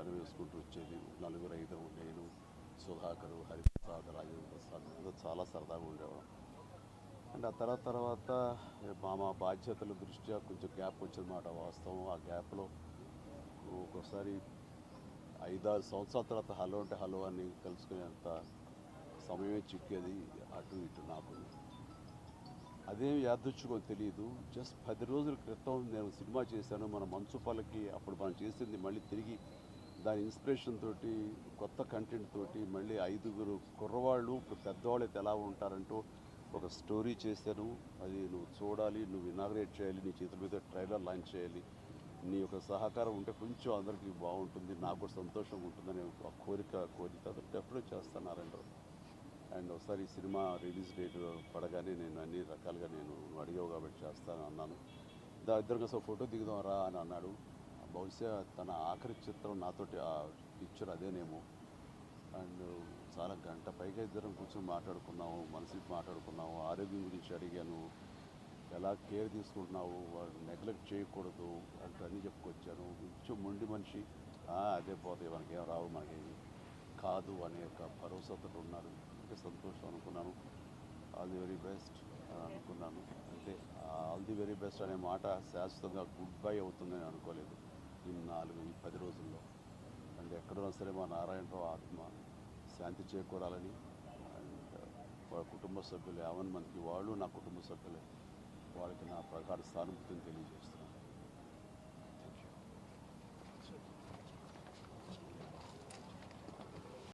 పండగ వేసుకుంటూ వచ్చేది. నలుగురు ఐదుగురు, నేను, సుధాకర్, హరిప్రసాద్, రాజేంద్ర ప్రసాద్ అందరూ చాలా సరదాగా ఉండేవాళ్ళం. అండ్ ఆ తర్వాత మా బాధ్యతల దృష్ట్యా కొంచెం గ్యాప్ వచ్చినమాట వాస్తవం. ఆ గ్యాప్లో ఒక్కోసారి 5-6 సంవత్సరాల తర్వాత హలో అంటే హలో అని కలుసుకునేంత సమయమే చిక్కేది అటు ఇటు నాకు. అదేం యాదృచ్ఛికో తెలియదు. జస్ట్ 10 రోజుల క్రితం నేను సినిమా చేశాను మన మంచు పల్లకి. అప్పుడు మనం చేసింది మళ్ళీ తిరిగి దాని ఇన్స్పిరేషన్ తోటి కొత్త కంటెంట్ తోటి మళ్ళీ 5గురు కుర్రవాళ్ళు ఇప్పుడు పెద్దవాళ్ళు అయితే ఎలా ఉంటారంటూ ఒక స్టోరీ చేశాను. అది నువ్వు చూడాలి, నువ్వు ఇనాగ్రేట్ చేయాలి, నీ చేతుల మీద ట్రైలర్ లాంచ్ చేయాలి, నీ యొక్క సహకారం ఉంటే కొంచెం అందరికీ బాగుంటుంది, నాకు కూడా సంతోషంగా ఉంటుందని ఒక కోరిక డెఫినెట్ చేస్తున్నారు. అండ్ ఒకసారి సినిమా రిలీజ్ డేట్ పడగానే నేను అన్ని రకాలుగా నేను అడిగావు కాబట్టి చేస్తాను అన్నాను. ఇద్దరు కోసం ఫోటో దిగుదాం రా అని అన్నాడు. బహుశా తన ఆఖరి చిత్రం నాతోటి ఆ పిక్చర్ అదేనేమో. అండ్ చాలా గంట పైగా ఇద్దరం కూర్చొని మాట్లాడుకున్నాము, మనసుకి మాట్లాడుకున్నాము, ఆరోగ్యం గురించి అడిగాను, ఎలా కేర్ తీసుకుంటున్నావు, వాళ్ళు నెగ్లెక్ట్ చేయకూడదు అంటూ అన్నీ చెప్పుకొచ్చాను. కొంచెం మొండి మనిషి, అదే పోతాయి మనకేం రావు, మనకేమి కాదు అనే ఒక భరోసాతో ఉన్నారు. అంటే సంతోషం అనుకున్నాను. ఆల్ ది వెరీ బెస్ట్ అనుకున్నాను. అంటే ఆల్ ది వెరీ బెస్ట్ అనే మాట శాశ్వతంగా గుడ్ బై అవుతుందని అనుకోలేదు ఈ 10 రోజుల్లో. అండ్ ఎక్కడున్నా సరే మా నారాయణరావు ఆత్మ శాంతి చేకూరాలని అండ్ వాళ్ళ కుటుంబ సభ్యులు 50 మందికి, వాళ్ళు నా కుటుంబ సభ్యులే, వాళ్ళకి నా ప్రగాఢ సానుభూతిని తెలియజేస్తున్నాను.